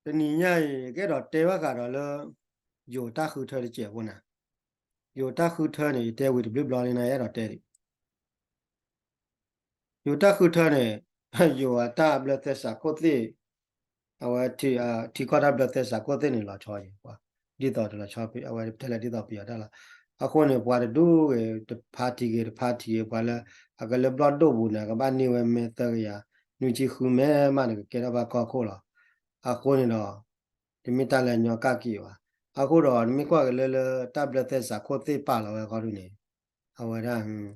这你伢给到台湾干到了，有大后头的结婚呢，有大后头呢，单位的不老的那也到带的，有大后头呢，有啊大不了在啥国子，我提高大不了在啥国子呢老超的哇，地道的老超比我带来地道比较大了，啊可能话的都的 party 完了，啊个了不老多不呢，个把你外面这个呀，你去后面嘛那个给他把搞好了，啊可能咯。ဒီမိတလည်းညောကကီပါအခုတော့မိကွာကလည်းတပ်လက်သက်စာခိုသိပါလောခေါ်လို့နေအဝရဟင်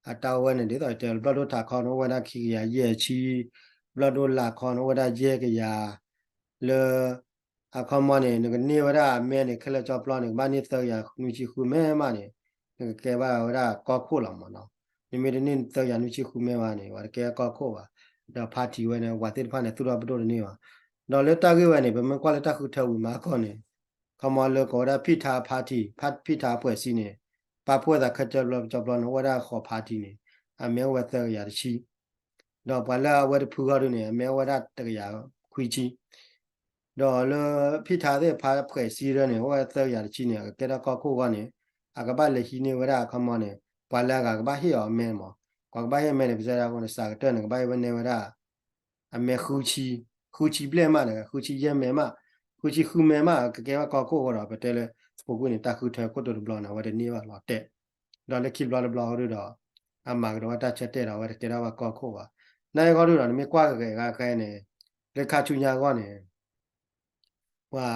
အတာဝဲနေတော့တယ်ဘလတို့တာခေါ်တော့ဝဒခီရရဲ့ချီဘလတို့လာခေါ်တော့ဝဒရဲကရလေအခမနေနေဝရမဲနေခလက်ကြောပလောနေဘာနေတော့ရခုချီခုမဲမနေကဲပါဝရကောခုလောမနော်မိမိနေတော့ရနုချီခုမဲမနေဝရကဲကောခုပါတော့ပါတီဝဲနေဝတိဖာနေသူတော်ဘတို့နေပါတော့လက်တကေဝဲနေဘမကွာလက်တခုထဝီမှာခေါ်နေခမလကောရဖိထာဖာတီဖိထာပွဲစီနေပါပွဲတာခက်ကြလောကြောပလောနဝရခေါ်ဖာတီနေအမဲဝဲတဲ့ရချီတော့ဘာလာဝဲဖူကားတို့နေအမဲဝရတကရခွီချီတော့လဖိထားတဲ့ဖာဖွဲစီရနေဝဲတဲ့ရချီနေကဲတော့ကောခုကနေအကဘာလက်ရှိနေဝရခမနေဘာလာကဘာဟီယောမဲမောကဘာဟီမဲနေပြကြတာကနေစာတဲ့နေကဘာဝနေဝရအမဲခူချီပလက်မနေခူချီရဲမဲမခူချီခူမဲမကဲကောခုကတော့ပဲတဲလေပုကုနေတခုထဲကိုတို့ဘလောနာဝတဲ့နေပါလောတဲ့တော့လက်ခိဘလောဘလောရတော့အမကတော့တချက်တဲ့တော့ဝတဲ့ကဲတော့ကောခုပါနိုင်ကောတို့တော့မြေကွာကဲနေလက်ခချူညာကောနေว่า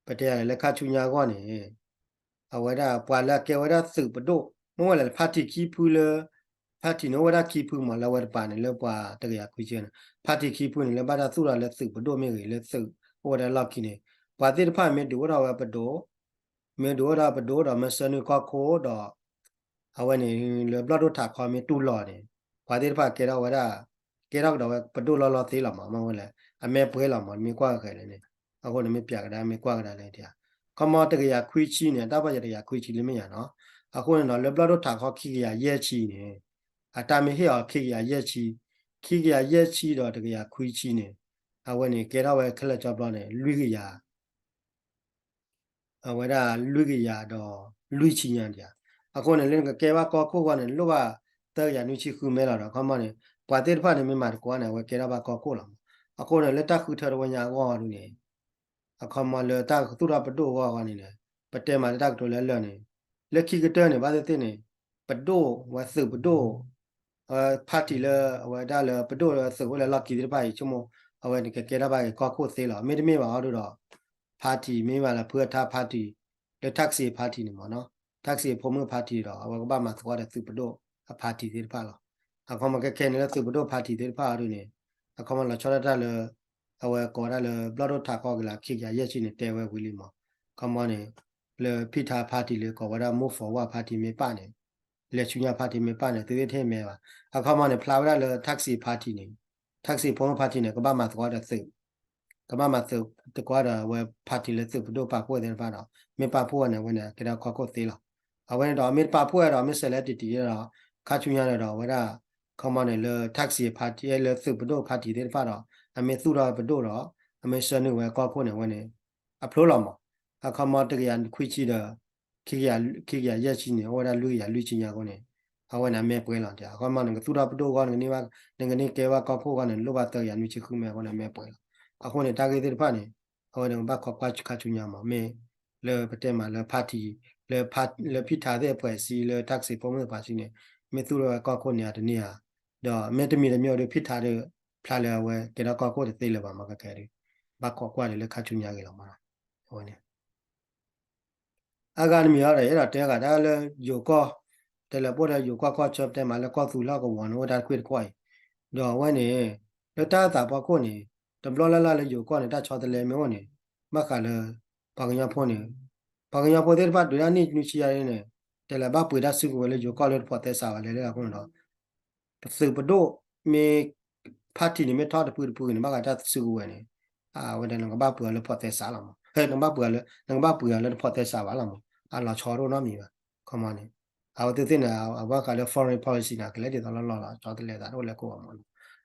ประเดี๋ยวเลยค่าชุญญาก่อนนี่เอาไว้ได้ปว่าละแกไว้ได้สืบประโดเมื่อวันพาร์ตี้คีพูเลยพาร์ตี้โนว่าได้คีพูมาแล้ววันป่านนี่แล้วปว่าตะกะยาคุยเจนพาร์ตี้คีพูนี่แล้วบ้าได้สู้ละแล้วสืบประโดไม่เคยแล้วสืบว่าได้ลักกินนี่ปว่าที่พาเมดูเราว่าประโดเมดูเราประโดดอกมันสนุกก็โคดอกเอาไว้นี่แล้วบลอดถาคอมีตู้หลอนี่ปว่าที่พาแกเราว่าได้แกเราดอกประโดรอๆตีหล่อมาว่าแหละอแม่ป่วยหล่อมามีกว่าเคยเลยนี่အခုလည်းမပြကြတာမကွာကြတာလည်းတရားကမောတကရခွေးချီနေတာပါကြရခွေးချီလည်းမရနော်အခုတော့လေဘလတို့ထားခေါခိရရဲချီနေအတာမဟေခိရရဲချီခိရရဲချီတော့တကရခွေးချီနေအဝနေကေတော့ဝဲခလက်ကြောပလောနေလွိကရအဝရလွိကရတော့လွိချီညာတရားအခုလည်းလည်းကေဝါကောခုကနေလွတ်ကတဲ့ရနုချီခုမဲလာတော့ခမနေပွာတဲ့ဖာနေမမှာကွာနေဝဲကေတော့ဘာကောခုလာအခုလည်းလက်တခုထရဝညာကောဟာလူနေအခမလတာသူရပတိုဝါကနေလေပတဲမှာတက်တိုလဲလဲနေလက်ခိကတဲနေဘာတဲ့နေပတိုဝဆပတိုဖာတီလဲဝဒါလဲပတိုလဲဆဝလဲလက်ကီတဲ့ပိုင်ချမအဝဲဒီကဲရပိုင်ကောခုသေးလားမေတမေပါတော့ဖာတီမေးပါလားဖွေထားဖာတီလက်တက်ဆီဖာတီနေမနော်တက်ဆီဖုံမဖာတီတော့အဝကဘာမှာသွားတဲ့သူပတိုဖာတီသေးပါလားအခမကဲနေလဲသူပတိုဖာတီသေးပါတော့နေအခမလာချောရတာလဲအဝဲကောရလေဘလတို့ထားကောကလာခိရရဲ့ချင်းတဲဝဲဝီလီမကမနေလေဖိထားပါတီလေကောဝရမို့ဖော်ဝါပါတီမေပနေလေချူညာပါတီမေပနေတေးထဲမဲပါအခမနေဖလာဝရလေတက်ဆီပါတီနေတက်ဆီဖုံးပါတီနေကဘာမှာသွားတဲ့စိတ်ကဘာမှာစိတ်တကွာတော့ဝဲပါတီလေစိတ်ဘတို့ပါပွဲတဲ့ပါတော့မေပါဖို့နဲ့ဝင်နေကြတော့ခေါ်သေးလားအဝဲတော့မေပါပွဲတော့မစ်ဆယ်လက်တီရတော့ခါချူညာတော့ဝရကမနေလေတက်ဆီပါတီလေစိတ်ဘတို့ပါတီတဲ့ပါတော့အမေသူတော်ဘတို့တော့အမေစနဝဲကောက်ဖို့နေဝင်နေအဖလို့လောမအခမတကရခွေချီတော့ခိရရက်ချီနေဟောရလူရလူချီညာကိုနေအဝဲနာမဲပွဲလောင်ကြအခမနေသူတော်ဘတို့ကနေပါနေကဲဝကောက်ဖို့ကနေလောဘတရနုချီခုမဲကိုနေမဲပွဲအခုနေတာကေတဲ့ဖာနေဟောနေဘခောက်ကွာခါချူညာမမဲလေပတဲမှာလေပါတီလေဖိထားတဲ့ပွဲစီလေတက်စီပုံမဲ့ပါစီနေမေသူတော်ကောက်ဖို့နေတနေ့ဟာတော့မဲတမီတမျိုးတွေဖိထားတဲ့ဖလာလဲဝဲကေတော့ကောက်ကိုသိလဲပါမကကဲရီဘာကောက်ကွာလေခါချူညာကေလောမှာဟောနေအကန်မီရတယ်အဲ့ဒါတဲကဒါလဲယိုကောတဲလဲပေါ်တဲ့ယိုကောကောချပ်တဲမှာလဲကောသူလောက်ကိုဝန်ဝဒါခွေခွိုင်တော့ဝဲနေလတာတာပေါ့ကိုနေတဘလလလဲယိုကောနေတာချောတလဲမေဝနေမခါလဲဘာကညာဖို့နေဘာကညာဖို့တဲ့ဘာဒူရနိနူချီရနေတဲလဲဘာပွေဒါစုကိုလဲယိုကောလဲဖို့တဲ့စာပါလဲလဲအခုတော့စုပဒိုမေဖာတီနေမထောက်တပူနေမကတဆူဝဲနေဝဲတယ်ငါဘပူလဲဖော်တဲ့စားလာမဟဲ့ငါဘပူလဲဖော်တဲ့စားပါလာမလာချော်တော့နော်မီပါခမနေတဲ့နေအဘကလဲ foreign policy နာကလေးတွေတော့လောချော်တဲ့လဲတာတော့လဲကိုအောင်မ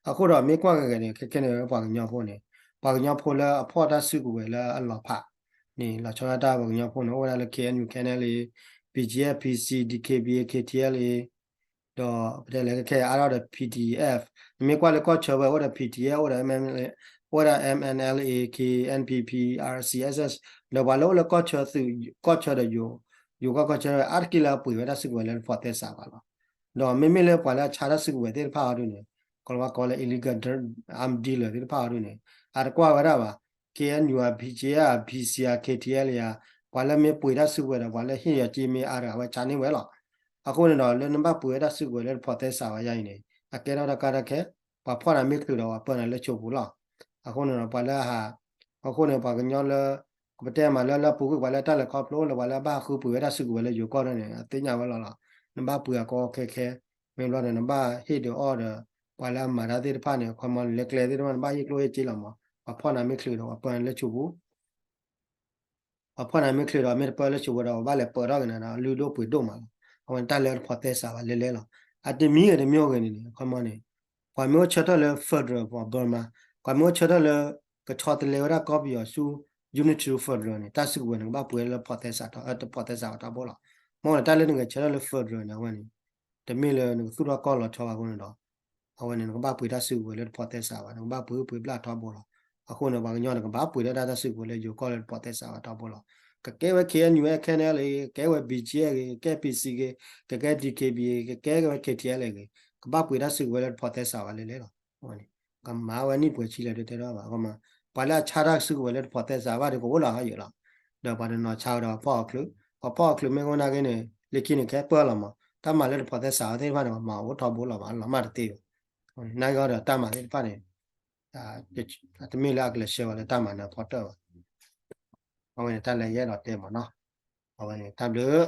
အခုတော့မေကွာကနေခက်ခဲနေပါညောင်းဖို့နေ把个娘破了破他事故为了老怕，你老乔大把个娘破呢，我来了 KNU 看那里 BGF PC DKB KTL 里，到不对了，看阿拉的 PDF，没挂了挂车吧，我的 PTL 我的 MNL 我的 MNLA KNPP RCSS，了完了我的挂车是挂车的有个挂车阿基拉不会他事故为了破太啥吧了，到没了完了查他事故为了怕的呢，搞了搞了 illegal arm dealer 的怕的呢。ar kwa wada ba KNU PJ PC KTL ya wala me puida sigwera wala hin ya ji me ara wa chani wela ako ne no le namba puida sigwera phote sa wa yai ne akera da kara ke pa phora me klu da wa pa na le chu bu la ako ne no pa la ha ako ne pa gnyo le ko te ma la pu ku wala ta le ko plo le wala ba khu puida sigwera yo ko ne ate nya wala la namba puya ko ke me lo ne namba hit the order wala ma da de pa ne ko mo le kle de ma ba yi klo ye ji la ma พ่อนาไม่คลีเราปนเล็กชูบูพ่อนาไม่คลีเราไม่เปิดเล็กชูบูเราบ้านเล็กเปิดเรากันนะลูโดปุยโดมาเอาวันตาเล็กพอเตสาวเล่ๆเราอาจจะมีอะไรมีอะไรนี่ความมันนี่ความมั่วชัดเลยเฟดร์พอบอร์มาความมั่วชัดเลยก็ชอตเลวระก็บีอ่ะสู้ยูนิทูเฟดร์นี่ตาสิกวนบ้าปุยเลยพอเตสาวพอเตสาวตาบ่ละมองตาเล็กนึงก็ชัดเลยเฟดร์นะวันนี้แต่มีเลยนึกสุดว่าก็เราชอบกันเนาะเอาวันนี้ก็บ้าปุยตาสิกวนเลยพอเตสาวบ้าปุยปลาทอบ่ละ အခုနော်ဘာညောနကဘာပွေတဲ့ဒါသစုကိုလေယူကောလေပေါ်တဲ့စာတော့ဘောလားကဲဝဲ KNU ရဲ့ KNL ကဲဝဲ BGA ကဲ PC ကဲ DKB ကဲဝဲ KTL ကဘာပွေတဲ့စုကိုလေပေါ်တဲ့စာလေလေတော့ဟောလေကမာဝနီပွေချီလေတဲ့တော့ပါဟောမှာဘာလာခြားရစုကိုလေပေါ်တဲ့စာဘာကိုလာဟာရလားတော့ဘာနော်ခြားတော့ပေါ့ကလူပေါ့ကလူမေကနာကနေလေကိနေကဲပေါ်လာမှာတမလည်းပေါ်တဲ့စာတဲ့ဘာတော့မှာဝတ်တော့ဘောလာမှာလာမတဲ့နိုင်ကတော့တမလည်းပါနေတမီလာကလေးရှောလေတမနာပေါ်တော့ဟောဝင်တက်လည်းရဲတော့တဲမှာနော်ဟောဝင်တက်လို့